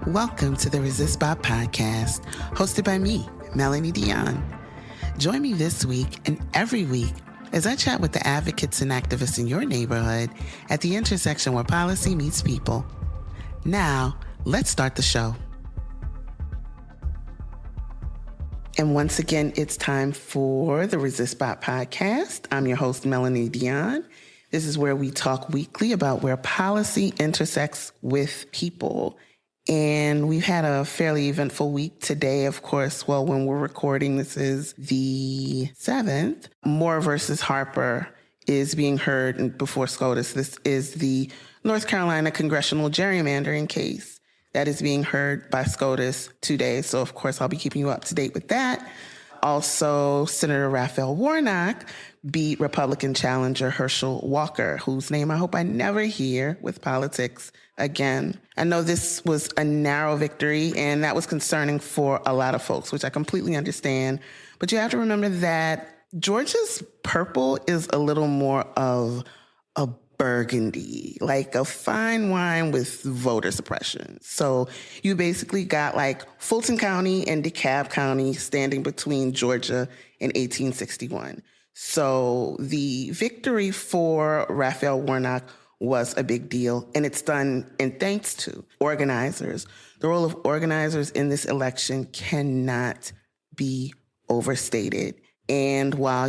Welcome to the Resistbot Podcast, hosted by me, Melanie Dion. Join me this week and every week as I chat with the advocates and activists in your neighborhood at the intersection where policy meets people. Now, let's start the show. And once again, it's time for the Resistbot Podcast. I'm your host, Melanie Dion. This is where we talk weekly about where policy intersects with people. And we've had a fairly eventful week today, of course. Well, when we're recording, this is the 7th. Moore versus Harper is being heard before SCOTUS. This is the North Carolina congressional gerrymandering case that is being heard by SCOTUS today. So, of course, I'll be keeping you up to date with that. Also, Senator Raphael Warnock beat Republican challenger Herschel Walker, whose name I hope I never hear with politics again. I know this was a narrow victory, and that was concerning for a lot of folks, which I completely understand. But you have to remember that Georgia's purple is a little more of a burgundy, like a fine wine with voter suppression. So you basically got like Fulton County and DeKalb County standing between Georgia in 1861. So the victory for Raphael Warnock was a big deal, and it's done in thanks to organizers. The role of organizers in this election cannot be overstated. And while,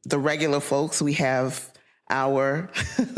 the regular folks, we have our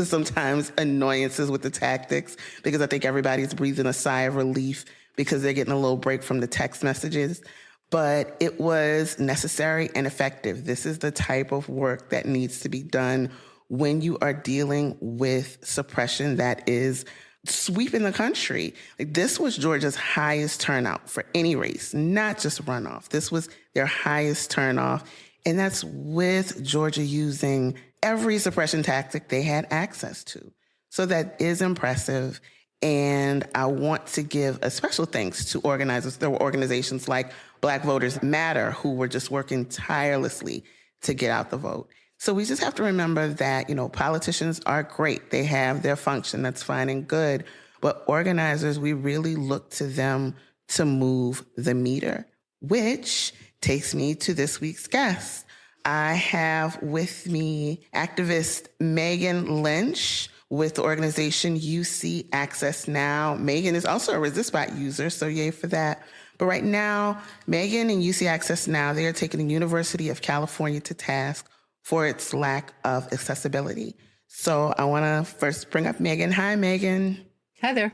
sometimes annoyances with the tactics, because I think everybody's breathing a sigh of relief because they're getting a little break from the text messages. But it was necessary and effective. This is the type of work that needs to be done when you are dealing with suppression that is sweeping the country. Like, this was Georgia's highest turnout for any race, not just runoff. This was their highest turnoff. And that's with Georgia using every suppression tactic they had access to. So that is impressive. And I want to give a special thanks to organizers. There were organizations like Black Voters Matter who were just working tirelessly to get out the vote. So we just have to remember that, politicians are great. They have their function. That's fine and good. But organizers, we really look to them to move the meter, which takes me to this week's guest. I have with me activist Megan Lynch with the organization UC Access Now. Megan is also a Resistbot user, so yay for that. But right now, Megan and UC Access Now, they are taking the University of California to task for its lack of accessibility. So I want to first bring up Megan. Hi, Megan. Hi there.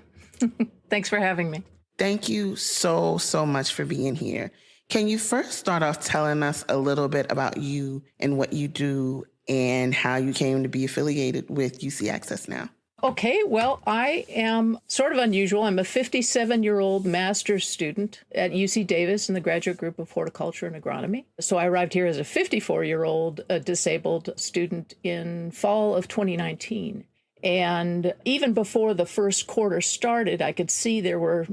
Thanks for having me. Thank you so much for being here. Can you first start off telling us a little bit about you and what you do and how you came to be affiliated with UC Access Now? Okay, well, I am sort of unusual. I'm a 57-year-old master's student at UC Davis in the graduate group of horticulture and agronomy. So I arrived here as a 54-year-old disabled student in fall of 2019. And even before the first quarter started, I could see there were,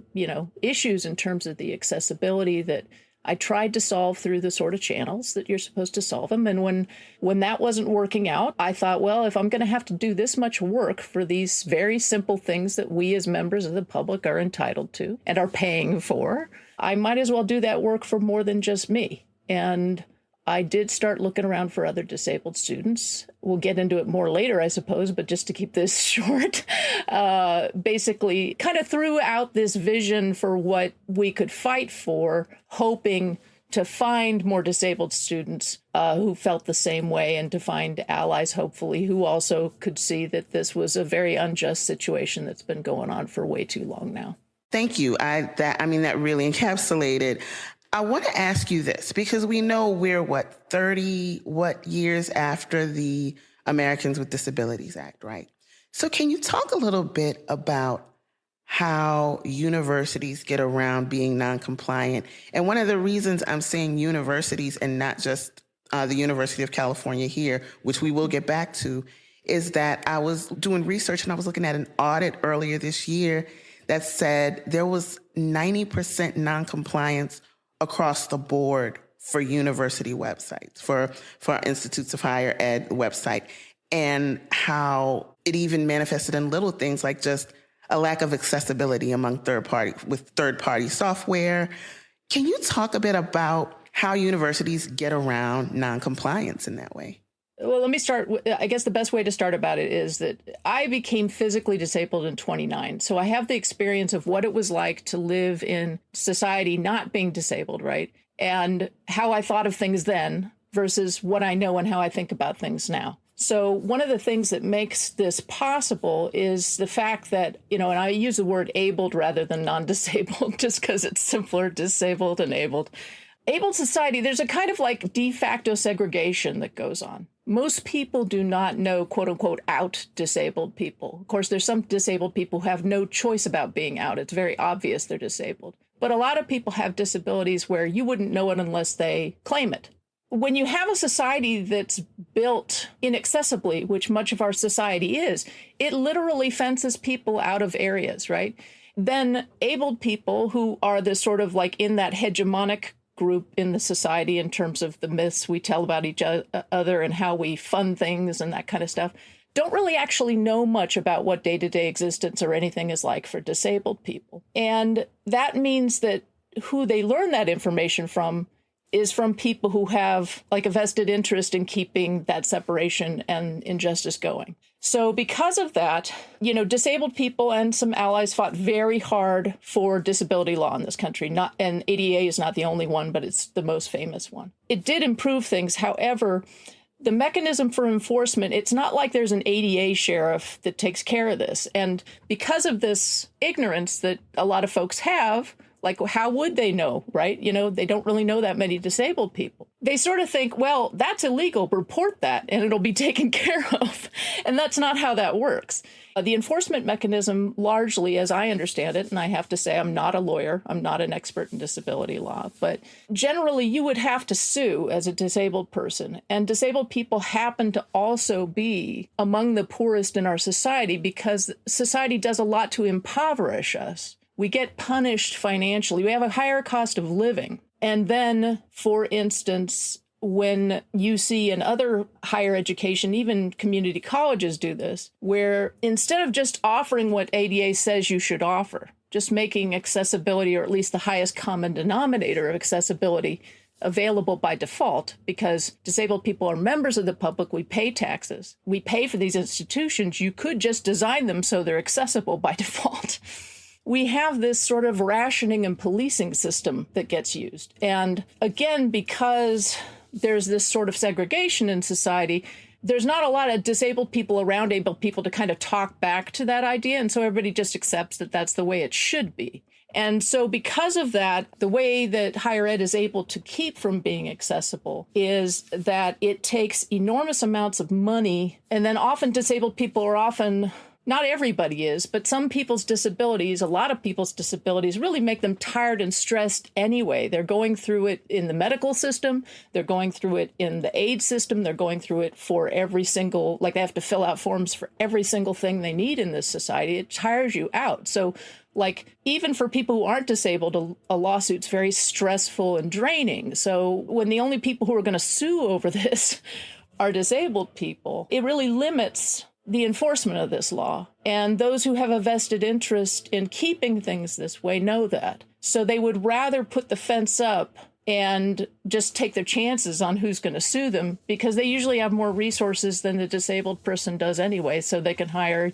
issues in terms of the accessibility that I tried to solve through the sort of channels that you're supposed to solve them. And when that wasn't working out, I thought, well, if I'm going to have to do this much work for these very simple things that we as members of the public are entitled to and are paying for, I might as well do that work for more than just me. And I did start looking around for other disabled students. We'll get into it more later, I suppose, but just to keep this short, basically kind of threw out this vision for what we could fight for, hoping to find more disabled students who felt the same way and to find allies, hopefully, who also could see that this was a very unjust situation that's been going on for way too long now. Thank you. That really encapsulated. I want to ask you this, because we know we're 30 years after the Americans with Disabilities Act, right? So can you talk a little bit about how universities get around being non-compliant? And one of the reasons I'm saying universities and not just the University of California here, which we will get back to, is that I was doing research and I was looking at an audit earlier this year that said there was 90% non-compliance across the board for university websites, for our institutes of higher ed website, and how it even manifested in little things like just a lack of accessibility among third-party software. Can you talk a bit about how universities get around noncompliance in that way? Well, let me start. I guess the best way to start about it is that I became physically disabled in 29. So I have the experience of what it was like to live in society not being disabled, right? And how I thought of things then versus what I know and how I think about things now. So one of the things that makes this possible is the fact that, and I use the word abled rather than non-disabled just because it's simpler, disabled and abled. Abled society, there's a kind of like de facto segregation that goes on. Most people do not know, quote unquote, out disabled people. Of course, there's some disabled people who have no choice about being out. It's very obvious they're disabled. But a lot of people have disabilities where you wouldn't know it unless they claim it. When you have a society that's built inaccessibly, which much of our society is, it literally fences people out of areas, right? Then abled people who are the sort of like in that hegemonic group in the society in terms of the myths we tell about each other and how we fund things and that kind of stuff, don't really actually know much about what day-to-day existence or anything is like for disabled people. And that means that who they learn that information from is from people who have like a vested interest in keeping that separation and injustice going. So because of that, disabled people and some allies fought very hard for disability law in this country. And ADA is not the only one, but it's the most famous one. It did improve things. However, the mechanism for enforcement, it's not like there's an ADA sheriff that takes care of this. And because of this ignorance that a lot of folks have, like, how would they know, right? They don't really know that many disabled people. They sort of think, well, that's illegal, report that, and it'll be taken care of. And that's not how that works. The enforcement mechanism, largely, as I understand it, and I have to say I'm not a lawyer, I'm not an expert in disability law, but generally you would have to sue as a disabled person. And disabled people happen to also be among the poorest in our society because society does a lot to impoverish us. We get punished financially. We have a higher cost of living. And then, for instance, when you see in other higher education, even community colleges do this, where instead of just offering what ADA says you should offer, just making accessibility, or at least the highest common denominator of accessibility, available by default, because disabled people are members of the public, we pay taxes, we pay for these institutions, you could just design them so they're accessible by default. We have this sort of rationing and policing system that gets used. And again, because there's this sort of segregation in society, there's not a lot of disabled people around able people to kind of talk back to that idea. And so everybody just accepts that that's the way it should be. And so because of that, the way that higher ed is able to keep from being accessible is that it takes enormous amounts of money. And then often disabled people are often, not everybody is, but some people's disabilities, a lot of people's disabilities really make them tired and stressed anyway. They're going through it in the medical system. They're going through it in the aid system. They're going through it for every single, like they have to fill out forms for every single thing they need in this society. It tires you out. So like even for people who aren't disabled, a lawsuit's very stressful and draining. So when the only people who are going to sue over this are disabled people, it really limits the enforcement of this law. And those who have a vested interest in keeping things this way know that. So they would rather put the fence up and just take their chances on who's going to sue them, because they usually have more resources than the disabled person does anyway. So they can hire,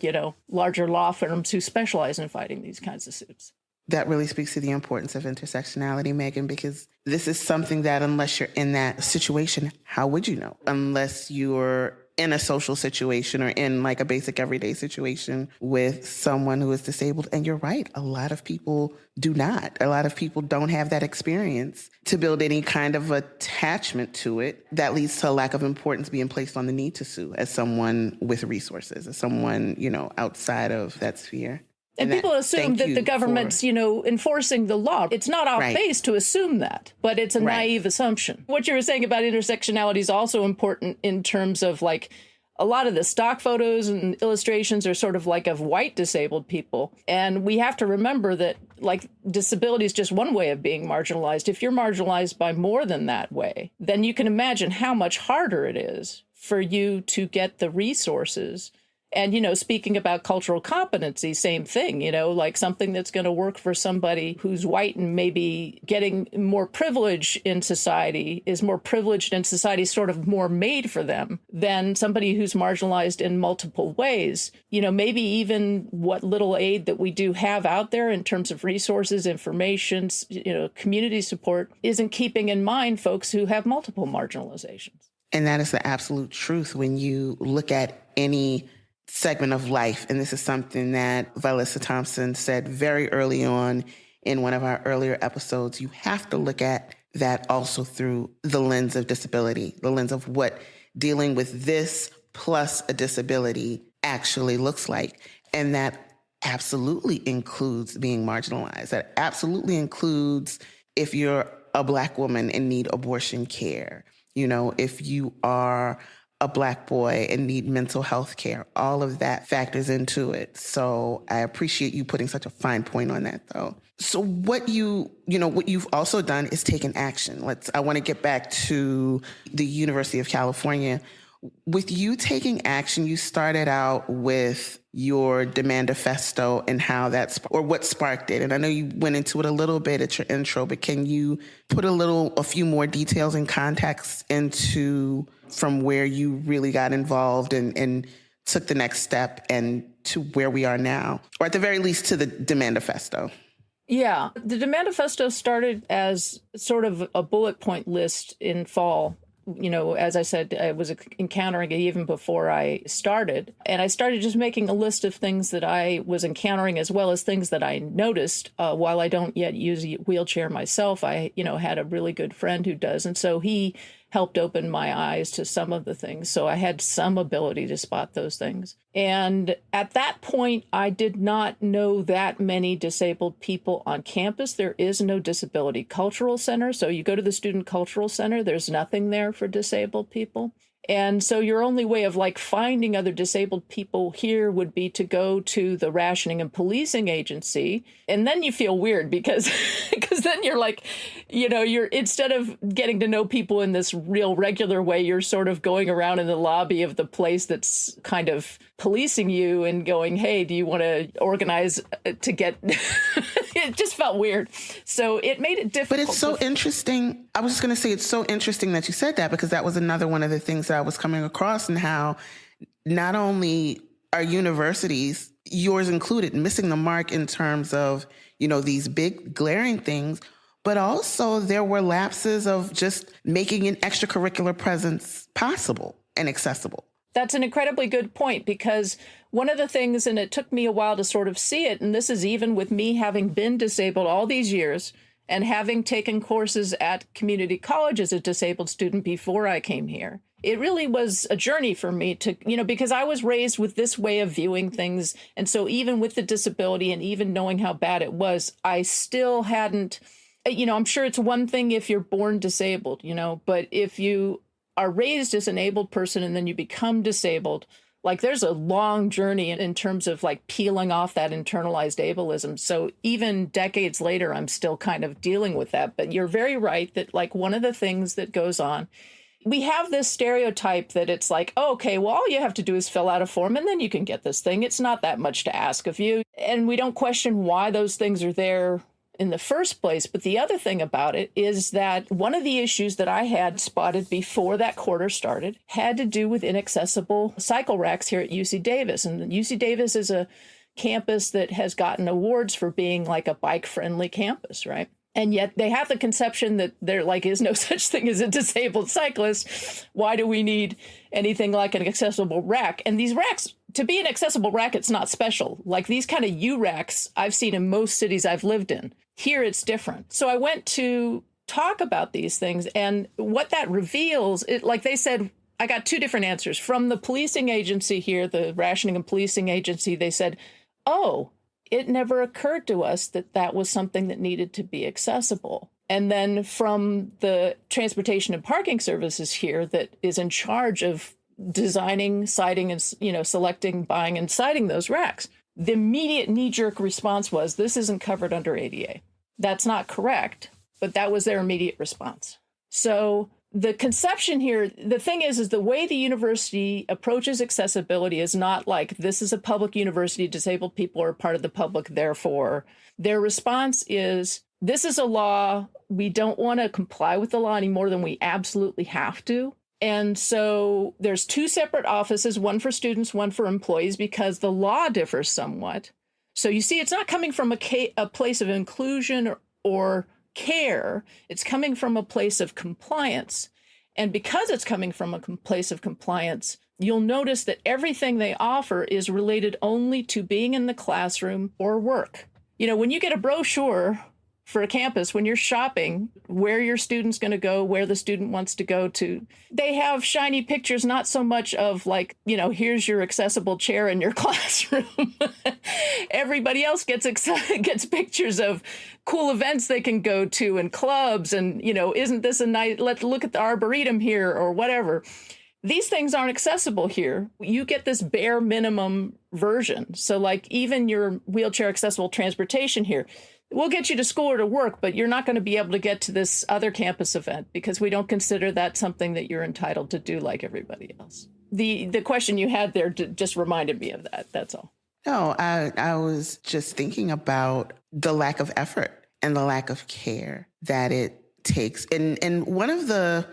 larger law firms who specialize in fighting these kinds of suits. That really speaks to the importance of intersectionality, Megan, because this is something that unless you're in that situation, how would you know? Unless you're in a social situation or in like a basic everyday situation with someone who is disabled. And you're right, a lot of people do not. A lot of people don't have that experience to build any kind of attachment to it. That leads to a lack of importance being placed on the need to sue as someone with resources, as someone, outside of that sphere. And people assume that the government's, enforcing the law. It's not off base to assume that, but it's a naive assumption. What you were saying about intersectionality is also important in terms of like a lot of the stock photos and illustrations are sort of like of white disabled people. And we have to remember that like disability is just one way of being marginalized. If you're marginalized by more than that way, then you can imagine how much harder it is for you to get the resources. And, speaking about cultural competency, same thing, like something that's going to work for somebody who's white and maybe getting more privilege in society, is more privileged in society, sort of more made for them than somebody who's marginalized in multiple ways. Maybe even what little aid that we do have out there in terms of resources, information, community support isn't keeping in mind folks who have multiple marginalizations. And that is the absolute truth when you look at any segment of life. And this is something that Valissa Thompson said very early on in one of our earlier episodes. You have to look at that also through the lens of disability, the lens of what dealing with this plus a disability actually looks like. And that absolutely includes being marginalized. That absolutely includes if you're a Black woman and need abortion care, if you are a Black boy and need mental health care. All of that factors into it. So I appreciate you putting such a fine point on that, though. So what you've also done is taken action. I want to get back to the University of California. With you taking action, you started out with your Demandifesto and how what sparked it. And I know you went into it a little bit at your intro, but can you put a few more details and context into from where you really got involved and took the next step and to where we are now, or at the very least to the Demandifesto? Yeah, the Demandifesto started as sort of a bullet point list in fall. As I said, I was encountering it even before I started. And I started just making a list of things that I was encountering as well as things that I noticed. While I don't yet use a wheelchair myself, I, had a really good friend who does. And so he helped open my eyes to some of the things. So I had some ability to spot those things. And at that point, I did not know that many disabled people on campus. There is no disability cultural center. So you go to the student cultural center, there's nothing there for disabled people. And so your only way of finding other disabled people here would be to go to the Rationing and Policing Agency. And then you feel weird because then you're you're instead of getting to know people in this real regular way, you're sort of going around in the lobby of the place that's kind of policing you and going, hey, do you want to organize to get it just felt weird. So it made it difficult. But it's so interesting. I was just going to say it's so interesting that you said that, because that was another one of the things that I was coming across, and how not only are universities, yours included, missing the mark in terms of, these big glaring things, but also there were lapses of just making an extracurricular presence possible and accessible. That's an incredibly good point, because one of the things, and it took me a while to sort of see it, and this is even with me having been disabled all these years and having taken courses at community college as a disabled student before I came here. It really was a journey for me to, because I was raised with this way of viewing things. And so even with the disability and even knowing how bad it was, I still hadn't, I'm sure it's one thing if you're born disabled, but if you are raised as an able person and then you become disabled, there's a long journey in terms of peeling off that internalized ableism. So even decades later, I'm still kind of dealing with that. But you're very right that one of the things that goes on, we have this stereotype that it's okay, well, all you have to do is fill out a form and then you can get this thing. It's not that much to ask of you. And we don't question why those things are there in the first place. But the other thing about it is that one of the issues that I had spotted before that quarter started had to do with inaccessible cycle racks here at UC Davis. And UC Davis is a campus that has gotten awards for being a bike-friendly campus, right? And yet they have the conception that there is no such thing as a disabled cyclist. Why do we need anything like an accessible rack? And these racks, to be an accessible rack, it's not special. These kind of U racks I've seen in most cities I've lived in. Here it's different. So I went to talk about these things, and what that reveals, they said, I got two different answers. From the policing agency here, the Rationing and Policing Agency, they said, oh, it never occurred to us that that was something that needed to be accessible. And then from the Transportation and Parking Services here that is in charge of designing, citing, and selecting, buying, and citing those racks, the immediate knee-jerk response was, this isn't covered under ADA. That's not correct, but that was their immediate response. So the conception here, the thing is the way the university approaches accessibility is not like, this is a public university, disabled people are part of the public, therefore. Their response is, this is a law. We don't want to comply with the law any more than we absolutely have to. And so there's two separate offices, one for students, one for employees, because the law differs somewhat. So you see, it's not coming from a place of inclusion or care. It's coming from a place of compliance. And because it's coming from a place of compliance, you'll notice that everything they offer is related only to being in the classroom or work. You know, when you get a brochure for a campus, when you're shopping, where your student's going to go, where the student wants to go to, they have shiny pictures, not so much of like, you know, here's your accessible chair in your classroom. Everybody else gets pictures of cool events they can go to and clubs and, you know, isn't this a nice, let's look at the arboretum here or whatever. These things aren't accessible here. You get this bare minimum version. So like even your wheelchair accessible transportation here, we'll get you to school or to work, but you're not going to be able to get to this other campus event because we don't consider that something that you're entitled to do like everybody else. The question you had there just reminded me of that. That's all. No, I was just thinking about the lack of effort and the lack of care that it takes. And one of the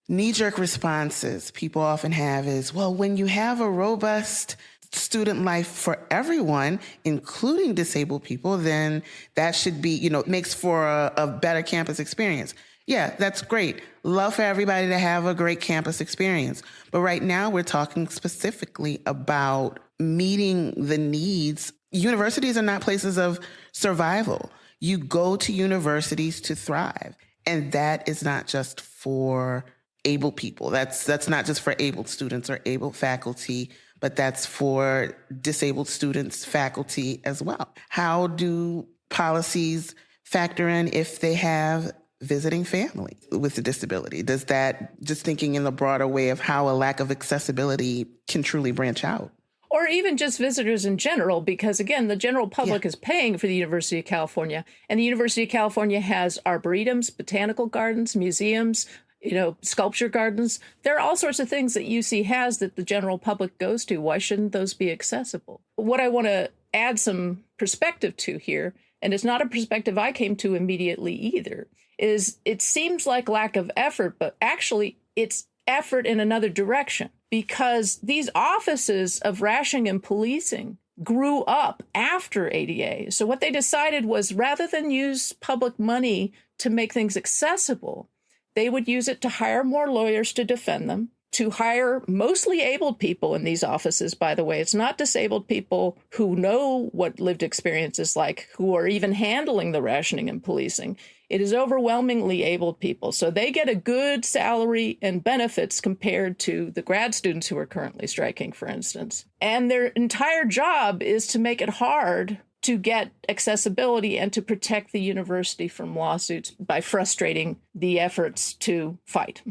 knee-jerk responses people often have is, well, when you have a robust student life for everyone, including disabled people, then that should be, you know, makes for a better campus experience. Yeah, that's great. Love for everybody to have a great campus experience. But right now we're talking specifically about meeting the needs. Universities are not places of survival. You go to universities to thrive. And that is not just for able people. That's not just for able students or able faculty, but that's for disabled students, faculty as well. How do policies factor in if they have visiting family with a disability? Does that, just thinking in the broader way of how a lack of accessibility can truly branch out? Or even just visitors in general, because again, the general public is paying for the University of California, and the University of California has arboretums, botanical gardens, museums, you know, sculpture gardens. There are all sorts of things that UC has that the general public goes to. Why shouldn't those be accessible? What I want to add some perspective to here, and it's not a perspective I came to immediately either, is it seems like lack of effort, but actually it's effort in another direction, because these offices of rationing and policing grew up after ADA. So what they decided was, rather than use public money to make things accessible, they would use it to hire more lawyers to defend them, to hire mostly abled people in these offices, by the way. It's not disabled people who know what lived experience is like, who are even handling the rationing and policing. It is overwhelmingly abled people. So they get a good salary and benefits compared to the grad students who are currently striking, for instance. And their entire job is to make it hard to get accessibility and to protect the university from lawsuits by frustrating the efforts to fight.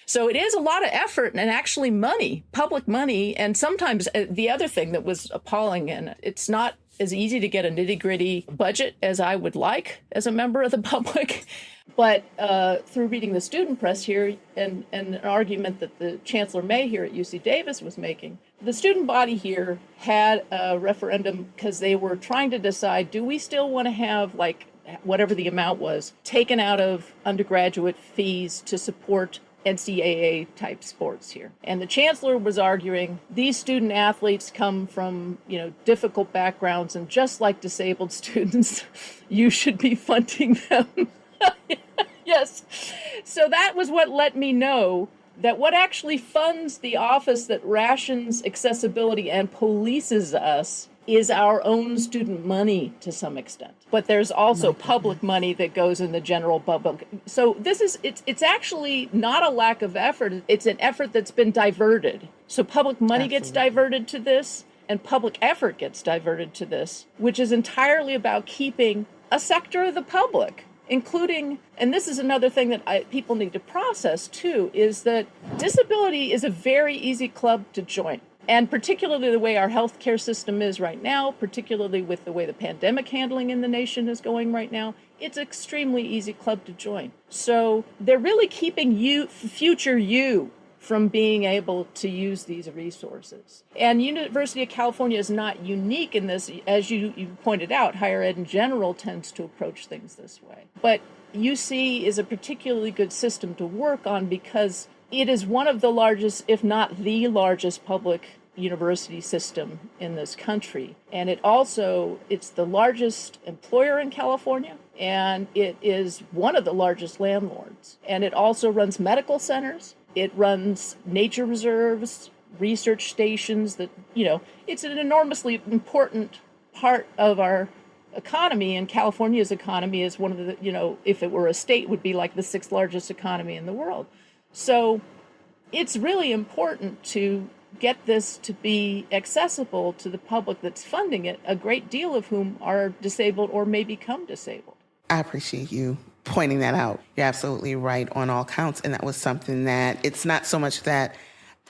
So it is a lot of effort and actually money, public money. And sometimes the other thing that was appalling, and it's not as easy to get a nitty-gritty budget as I would like as a member of the public. But through reading the student press here and an argument that the Chancellor May here at UC Davis was making, the student body here had a referendum because they were trying to decide, do we still want to have, like, whatever the amount was, taken out of undergraduate fees to support NCAA type sports here. And the chancellor was arguing, these student athletes come from, you know, difficult backgrounds, and just like disabled students, you should be funding them. Yes. So that was what let me know that what actually funds the office that rations accessibility and polices us is our own student money to some extent. But there's also public money that goes in the general public. So it's actually not a lack of effort. It's an effort that's been diverted. So public money gets diverted to this, and public effort gets diverted to this, which is entirely about keeping a sector of the public, including, and this is another thing that people need to process too, is that disability is a very easy club to join. And particularly the way our healthcare system is right now, particularly with the way the pandemic handling in the nation is going right now, it's an extremely easy club to join. So they're really keeping future you, from being able to use these resources. And University of California is not unique in this. As you pointed out, higher ed in general tends to approach things this way. But UC is a particularly good system to work on because it is one of the largest, if not the largest, public university system in this country. And it's the largest employer in California, and it is one of the largest landlords. And it also runs medical centers. It runs nature reserves, research stations it's an enormously important part of our economy. And California's economy is one of the, if it were a state, would be like the 6th largest economy in the world. So it's really important to get this to be accessible to the public that's funding it, a great deal of whom are disabled or may become disabled. I appreciate you pointing that out. You're absolutely right on all counts. And that was something that it's not so much that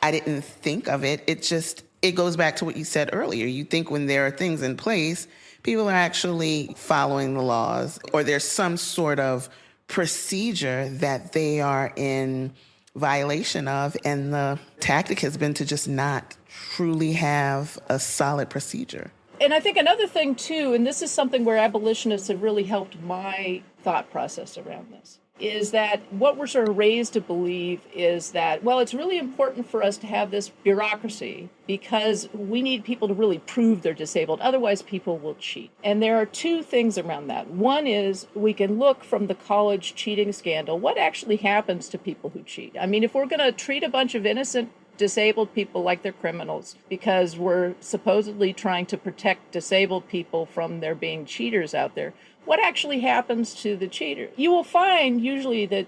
I didn't think of it. It goes back to what you said earlier. You think when there are things in place, people are actually following the laws, or there's some sort of procedure that they are in violation of. And the tactic has been to just not truly have a solid procedure. And I think another thing, too, and this is something where abolitionists have really helped my thought process around this, is that what we're sort of raised to believe is that, well, it's really important for us to have this bureaucracy because we need people to really prove they're disabled. Otherwise, people will cheat. And there are two things around that. One is we can look from the college cheating scandal. What actually happens to people who cheat? I mean, if we're going to treat a bunch of innocent disabled people like they're criminals because we're supposedly trying to protect disabled people from there being cheaters out there, what actually happens to the cheater? You will find usually that,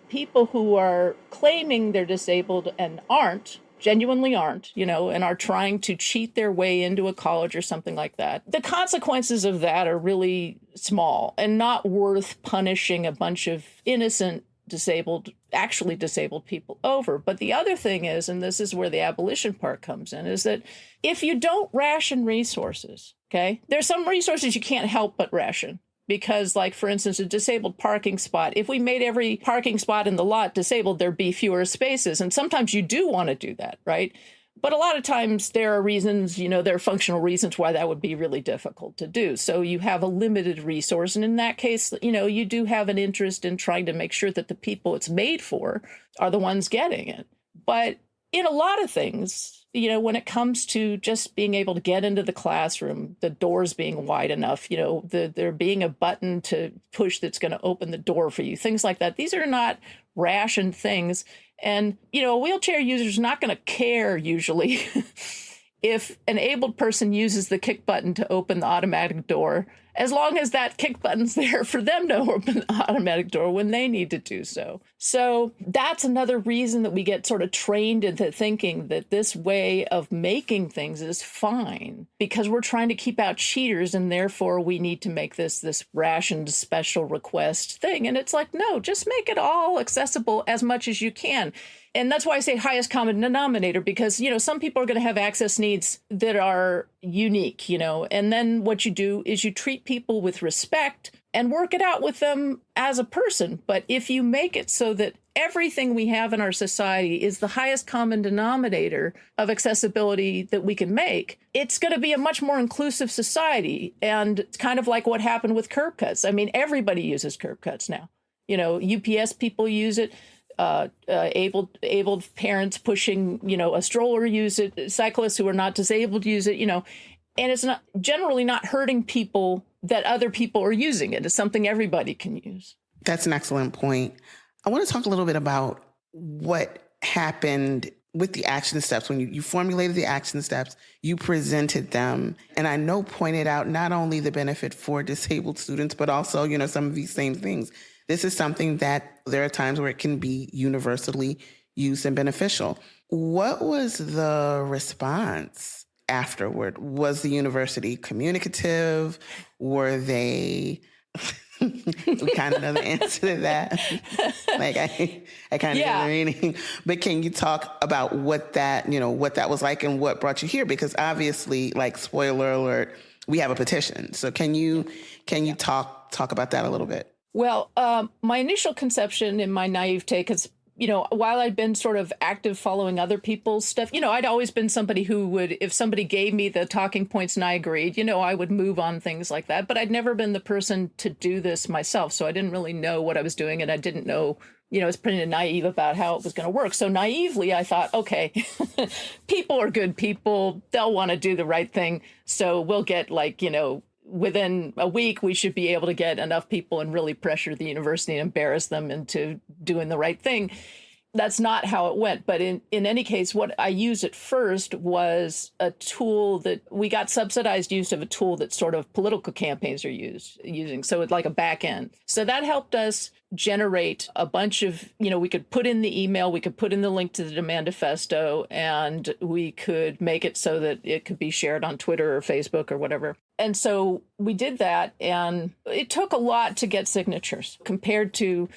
people who are claiming they're disabled and genuinely aren't, and are trying to cheat their way into a college or something like that. The consequences of that are really small and not worth punishing a bunch of innocent actually disabled people over. But the other thing is, and this is where the abolition part comes in, is that if you don't ration resources, okay, there's some resources you can't help but ration. Because, like, for instance, a disabled parking spot, if we made every parking spot in the lot disabled, there'd be fewer spaces. And sometimes you do want to do that, right? But a lot of times there are reasons, there are functional reasons why that would be really difficult to do. So you have a limited resource. And in that case, you do have an interest in trying to make sure that the people it's made for are the ones getting it. But in a lot of things, when it comes to just being able to get into the classroom, the doors being wide enough, there being a button to push that's going to open the door for you, things like that. These are not rationed things. And, a wheelchair user is not going to care usually if an abled person uses the kick button to open the automatic door, as long as that kick button's there for them to open the automatic door when they need to do so. So that's another reason that we get sort of trained into thinking that this way of making things is fine because we're trying to keep out cheaters and therefore we need to make this rationed special request thing. And it's like, no, just make it all accessible as much as you can. And that's why I say highest common denominator, because, some people are going to have access needs that are unique, and then what you do is you treat people with respect and work it out with them as a person. But if you make it so that everything we have in our society is the highest common denominator of accessibility that we can make, it's going to be a much more inclusive society. And it's kind of like what happened with curb cuts. I mean, everybody uses curb cuts now. UPS people use it. Abled parents pushing, a stroller use it. Cyclists who are not disabled use it, and it's not generally not hurting people that other people are using it. It's something everybody can use. That's an excellent point. I want to talk a little bit about what happened with the action steps. When you formulated the action steps, you presented them, and I know pointed out not only the benefit for disabled students, but also, some of these same things. This is something that there are times where it can be universally used and beneficial. What was the response afterward? Was the university communicative? Were they We kind of know the answer to that. Like I kind of know the meaning. But can you talk about what that was like and what brought you here? Because obviously, like, spoiler alert, we have a petition. So can you talk about that a little bit? Well, my initial conception in my naivete, because, while I'd been sort of active following other people's stuff, I'd always been somebody who would, if somebody gave me the talking points and I agreed, I would move on things like that. But I'd never been the person to do this myself. So I didn't really know what I was doing. And I didn't know, I was pretty naive about how it was going to work. So naively, I thought, okay, people are good people. They'll want to do the right thing. So we'll get within a week, we should be able to get enough people and really pressure the university and embarrass them into doing the right thing. That's not how it went. But in any case, what I used at first was a tool that we got subsidized use of a tool that sort of political campaigns are using. So it's like a back end. So that helped us generate a bunch of, we could put in the email, we could put in the link to the Demandifesto, and we could make it so that it could be shared on Twitter or Facebook or whatever. And so we did that, and it took a lot to get signatures compared to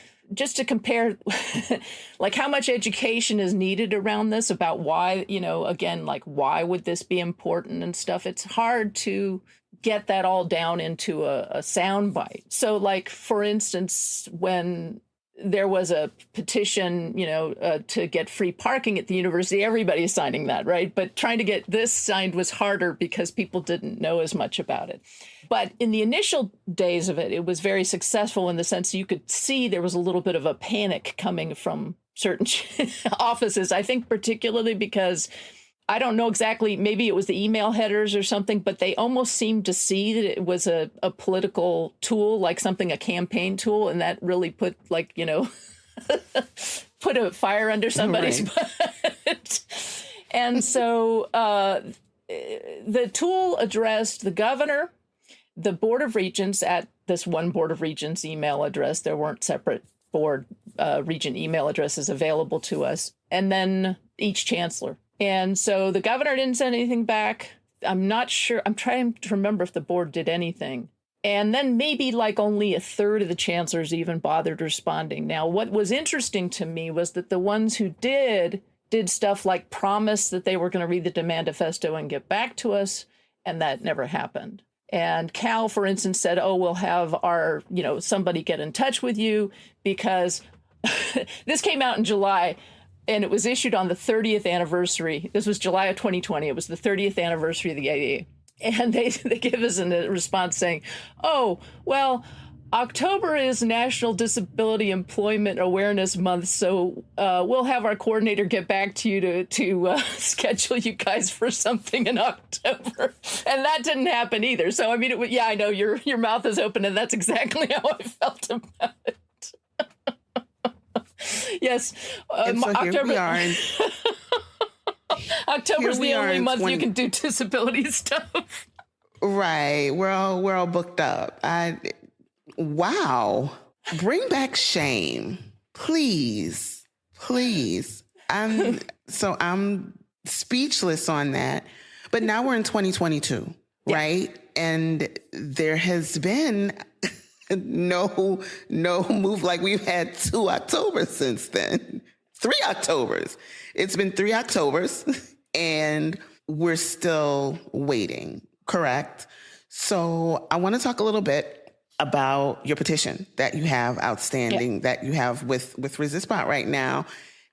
like how much education is needed around this about why, again, like why would this be important and stuff. It's hard to get that all down into a soundbite. So like, for instance, when there was a petition, to get free parking at the university, everybody's signing that, right? But trying to get this signed was harder because people didn't know as much about it. But in the initial days of it, it was very successful in the sense you could see there was a little bit of a panic coming from certain offices, I think particularly because I don't know exactly, maybe it was the email headers or something, but they almost seemed to see that it was a political tool, like a campaign tool. And that really put put a fire under somebody's butt. And so the tool addressed the governor, the Board of Regents at this one Board of Regents email address. There weren't separate board regent email addresses available to us. And then each chancellor. And so the governor didn't send anything back. I'm not sure. I'm trying to remember if the board did anything. And then maybe like only a third of the chancellors even bothered responding. Now, what was interesting to me was that the ones who did stuff like promise that they were going to read the Demandifesto and get back to us. And that never happened. And Cal, for instance, said, oh, we'll have our, somebody get in touch with you because this came out in July. And it was issued on the 30th anniversary. This was July of 2020. It was the 30th anniversary of the AA. And they give us a response saying, oh, well, October is National Disability Employment Awareness Month. So we'll have our coordinator get back to you to schedule you guys for something in October. And that didn't happen either. So, I mean, I know your mouth is open, and that's exactly how I felt about it. Yes. So October. Here we are. October's the only month you can do disability stuff. Right. We're all booked up. Wow. Bring back shame. Please. I'm speechless on that. But now we're in 2022, right? And there has been no move. Like, we've had 2 Octobers since then. 3 Octobers. It's been 3 Octobers and we're still waiting, correct? So I want to talk a little bit about your petition that you have outstanding, that you have with Resistbot right now,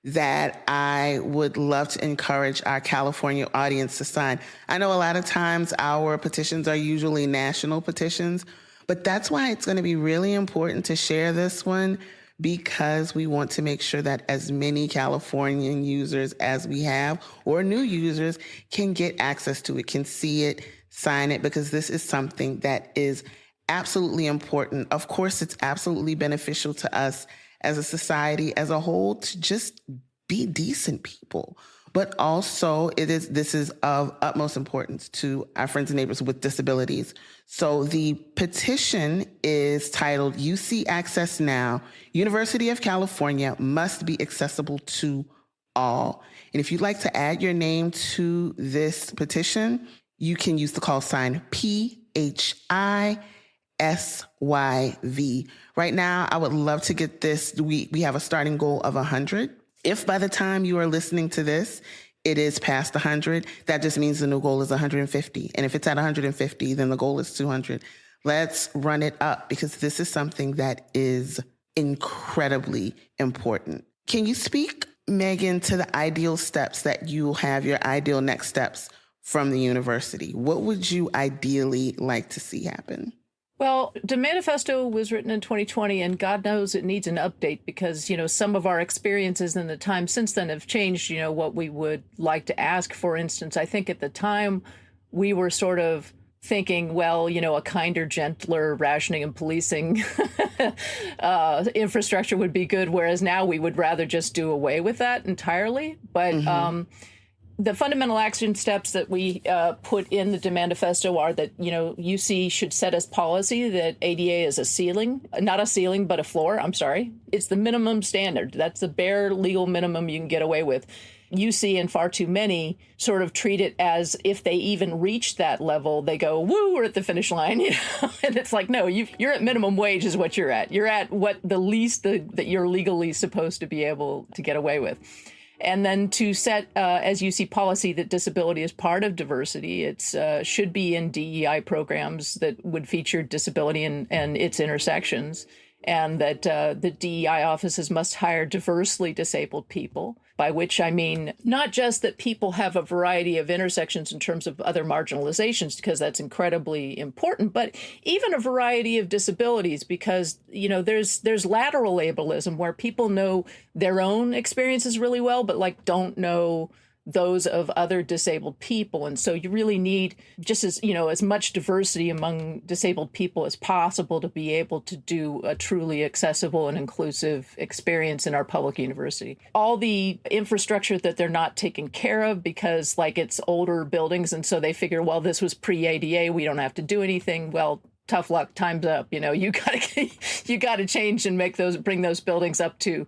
that I would love to encourage our California audience to sign. I know a lot of times our petitions are usually national petitions, but that's why it's going to be really important to share this one, because we want to make sure that as many Californian users as we have, or new users, can get access to it, can see it, sign it, because this is something that is absolutely important. Of course, it's absolutely beneficial to us as a society as a whole to just be decent people. But also this is of utmost importance to our friends and neighbors with disabilities. So the petition is titled UC Access Now, University of California must be accessible to all. And if you'd like to add your name to this petition, you can use the call sign PHI SYV. Right now, I would love to get this. We have a starting goal of 100. If by the time you are listening to this, it is past 100, that just means the new goal is 150. And if it's at 150, then the goal is 200. Let's run it up because this is something that is incredibly important. Can you speak, Megan, to the ideal steps that you have, your ideal next steps from the university? What would you ideally like to see happen? Well, Demandifesto was written in 2020, and God knows it needs an update because, some of our experiences in the time since then have changed, what we would like to ask. For instance, I think at the time we were sort of thinking, well, a kinder, gentler rationing and policing infrastructure would be good, whereas now we would rather just do away with that entirely. But the fundamental action steps that we put in the Demandifesto are that, UC should set as policy that ADA is a ceiling, not a ceiling, but a floor. I'm sorry. It's the minimum standard. That's the bare legal minimum you can get away with. UC and far too many sort of treat it as if they even reach that level, they go, woo, we're at the finish line. And it's like, no, you're at minimum wage is what you're at. You're at what the least that you're legally supposed to be able to get away with. And then to set, as you see, policy that disability is part of diversity. It's should be in DEI programs that would feature disability and its intersections, and that the DEI offices must hire diversely disabled people, by which I mean not just that people have a variety of intersections in terms of other marginalizations, because that's incredibly important, but even a variety of disabilities, because, there's lateral ableism where people know their own experiences really well, but don't know those of other disabled people. And so you really need just as much diversity among disabled people as possible to be able to do a truly accessible and inclusive experience in our public university. All the infrastructure that they're not taking care of because it's older buildings. And so they figure, well, this was pre-ADA, we don't have to do anything. Well, tough luck, time's up. You gotta change and bring those buildings up to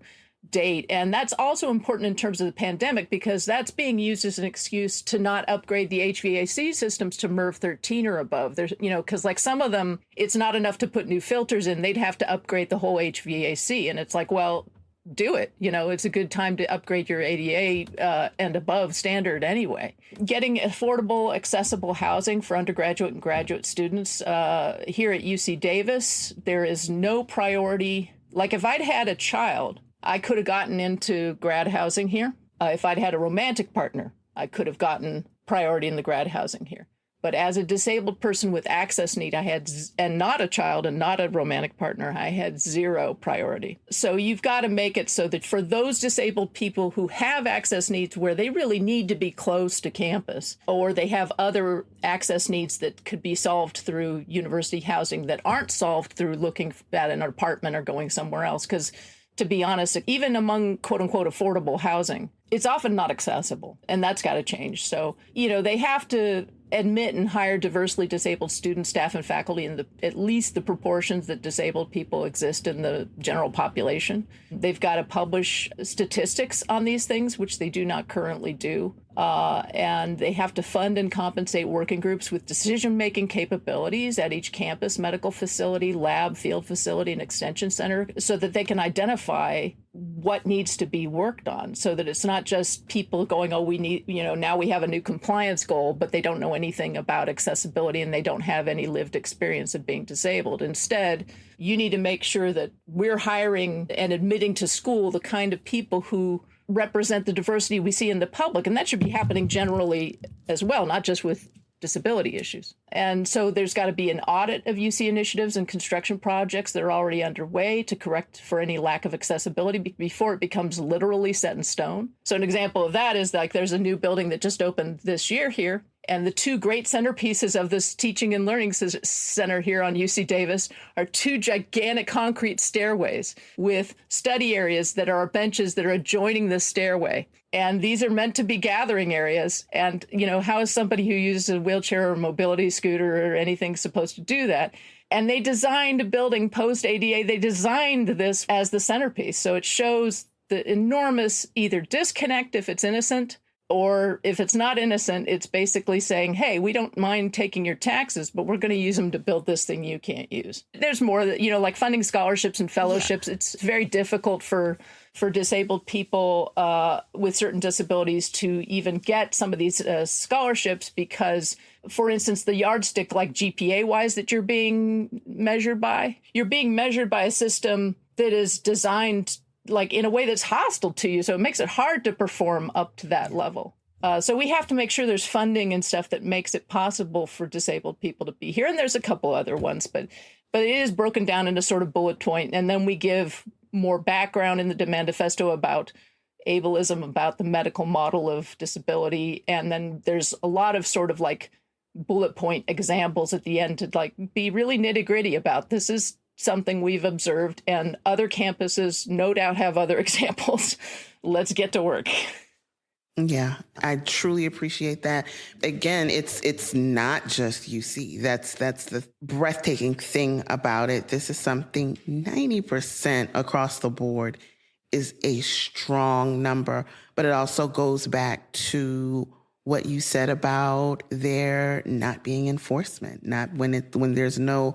date. And that's also important in terms of the pandemic because that's being used as an excuse to not upgrade the HVAC systems to MERV 13 or above. There's, because some of them, it's not enough to put new filters in. They'd have to upgrade the whole HVAC. And it's like, well, do it. It's a good time to upgrade your ADA and above standard anyway. Getting affordable, accessible housing for undergraduate and graduate students. Here at UC Davis, there is no priority. If I'd had a child, I could have gotten into grad housing here. If I'd had a romantic partner, I could have gotten priority in the grad housing here. But as a disabled person with access need, and not a child and not a romantic partner, I had zero priority. So you've got to make it so that for those disabled people who have access needs where they really need to be close to campus, or they have other access needs that could be solved through university housing that aren't solved through looking at an apartment or going somewhere else, because to be honest, even among quote unquote affordable housing, it's often not accessible, and that's got to change. So, they have to admit and hire diversely disabled students, staff, and faculty in at least the proportions that disabled people exist in the general population. They've got to publish statistics on these things, which they do not currently do. And they have to fund and compensate working groups with decision-making capabilities at each campus, medical facility, lab, field facility, and extension center so that they can identify what needs to be worked on, so that it's not just people going, oh, we need, now we have a new compliance goal, but they don't know anything about accessibility and they don't have any lived experience of being disabled. Instead, you need to make sure that we're hiring and admitting to school the kind of people who represent the diversity we see in the public. And that should be happening generally as well, not just with disability issues. And so there's got to be an audit of UC initiatives and construction projects that are already underway to correct for any lack of accessibility before it becomes literally set in stone. So an example of that is there's a new building that just opened this year here. And the two great centerpieces of this teaching and learning center here on UC Davis are two gigantic concrete stairways with study areas that are benches that are adjoining the stairway. And these are meant to be gathering areas. And, how is somebody who uses a wheelchair or mobility scooter or anything supposed to do that? And they designed a building post-ADA. They designed this as the centerpiece. So it shows the enormous either disconnect if it's innocent Or if it's not innocent, it's basically saying, hey, we don't mind taking your taxes, but we're going to use them to build this thing you can't use. There's more that, like funding scholarships and fellowships. Yeah. It's very difficult for disabled people with certain disabilities to even get some of these scholarships because, for instance, the yardstick like GPA-wise that you're being measured by, you're being measured by a system that is designed like in a way that's hostile to you. So it makes it hard to perform up to that level. So we have to make sure there's funding and stuff that makes it possible for disabled people to be here. And there's a couple other ones, but it is broken down into sort of bullet point. And then we give more background in the Demandifesto about ableism, about the medical model of disability. And then there's a lot of sort of like bullet point examples at the end to like be really nitty gritty about this is something we've observed, and other campuses no doubt have other examples. Let's get to work. Yeah, I truly appreciate that. Again, it's not just UC. That's the breathtaking thing about it. This is something 90% across the board is a strong number, but it also goes back to what you said about there not being enforcement, not when there's no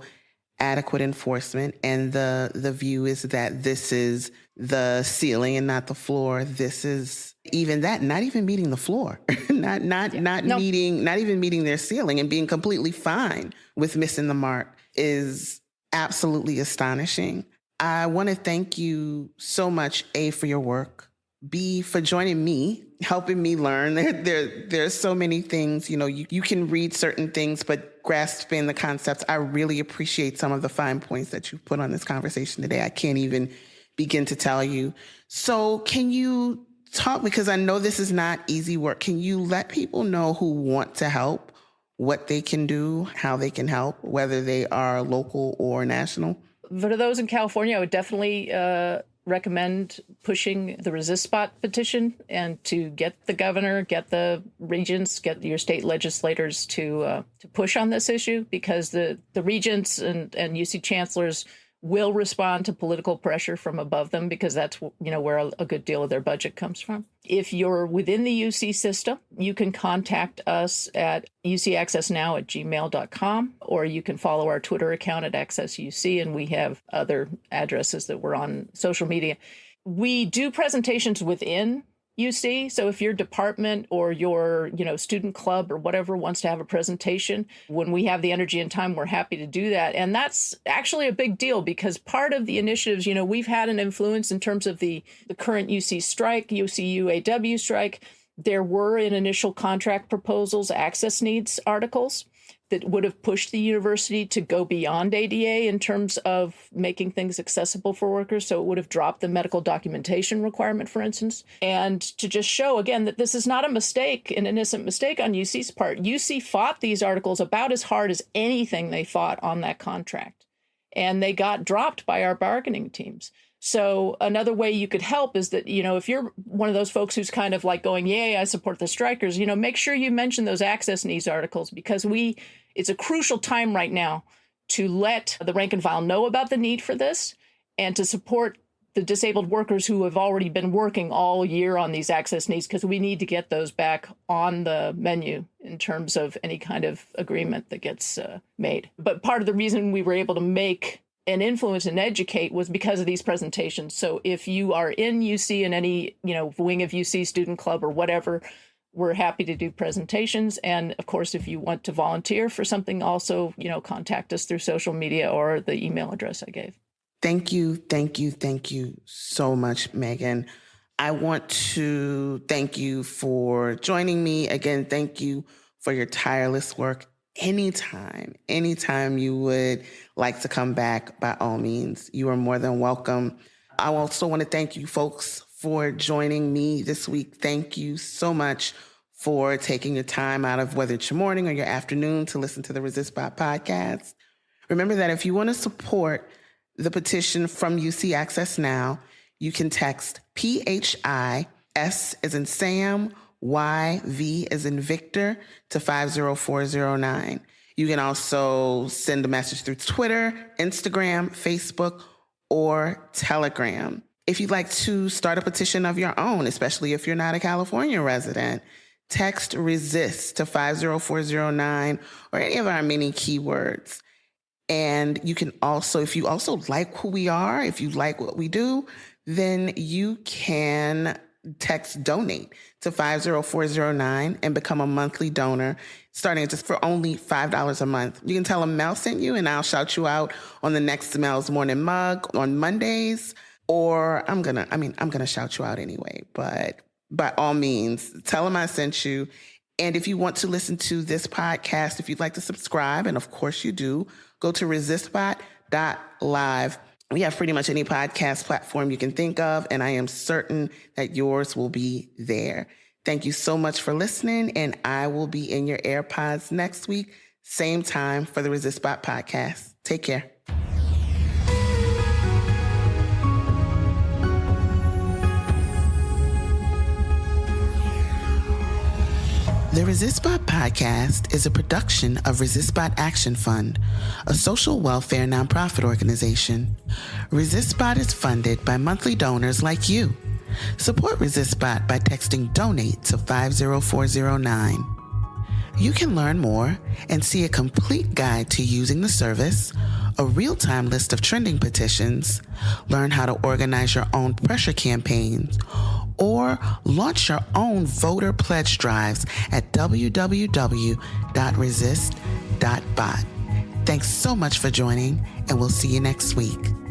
adequate enforcement, and the view is that this is the ceiling and not the floor. This is even that, not even meeting the floor, not even meeting their ceiling and being completely fine with missing the mark is absolutely astonishing. I want to thank you so much, A, for your work, B, for joining me, helping me learn. There's so many things, you can read certain things, but grasping the concepts. I really appreciate some of the fine points that you put on this conversation today. I can't even begin to tell you. So can you talk, because I know this is not easy work, can you let people know who want to help, what they can do, how they can help, whether they are local or national? For those in California, I would definitely recommend pushing the Resistbot petition and to get the governor, get the regents, get your state legislators to push on this issue, because the regents and UC chancellors will respond to political pressure from above them, because that's where a good deal of their budget comes from. If you're within the UC system, you can contact us at ucaccessnow@gmail.com, or you can follow our Twitter account at AccessUC, and we have other addresses that we're on social media. We do presentations within UC. So if your department or your, student club or whatever wants to have a presentation, when we have the energy and time, we're happy to do that. And that's actually a big deal, because part of the initiatives, we've had an influence in terms of the current UC strike, UC UAW strike. There were in initial contract proposals, access needs articles that would have pushed the university to go beyond ADA in terms of making things accessible for workers. So it would have dropped the medical documentation requirement, for instance. And to just show, again, that this is not a mistake, an innocent mistake on UC's part. UC fought these articles about as hard as anything they fought on that contract. And they got dropped by our bargaining teams. So another way you could help is that, if you're one of those folks who's kind of like going, yay, I support the strikers, make sure you mention those access needs articles, because it's a crucial time right now to let the rank and file know about the need for this and to support the disabled workers who have already been working all year on these access needs, because we need to get those back on the menu in terms of any kind of agreement that gets made. But part of the reason we were able to make and influence and educate was because of these presentations. So if you are in UC in any, wing of UC, student club or whatever, we're happy to do presentations. And of course, if you want to volunteer for something, also, contact us through social media or the email address I gave. Thank you so much, Megan. I want to thank you for joining me. Again, thank you for your tireless work. Anytime you would like to come back, by all means, you are more than welcome. I also want to thank you folks for joining me this week. Thank you so much for taking your time out of whether it's your morning or your afternoon to listen to the Resistbot Podcast. Remember that if you want to support the petition from UC Access Now, you can text PHI, S as in Sam, YV as in Victor to 50409. You can also send a message through Twitter, Instagram, Facebook, or Telegram. If you'd like to start a petition of your own, especially if you're not a California resident, Text RESIST to 50409 or any of our many keywords. And you can also, if you also like who we are, if you like what we do, then you can text donate to 50409 and become a monthly donor, starting just for only $5 a month. You can tell them Mel sent you, and I'll shout you out on the next Mel's Morning Mug on Mondays. Or I'm gonna shout you out anyway. But by all means, tell them I sent you. And if you want to listen to this podcast, if you'd like to subscribe, and of course you do, go to resistbot.live. We have pretty much any podcast platform you can think of, and I am certain that yours will be there. Thank you so much for listening, and I will be in your AirPods next week, same time for the Resistbot Podcast. Take care. The Resistbot Podcast is a production of Resistbot Action Fund, a social welfare nonprofit organization. Resistbot is funded by monthly donors like you. Support Resistbot by texting DONATE to 50409. You can learn more and see a complete guide to using the service, a real-time list of trending petitions, learn how to organize your own pressure campaigns, or launch your own voter pledge drives at www.resist.bot. Thanks so much for joining, and we'll see you next week.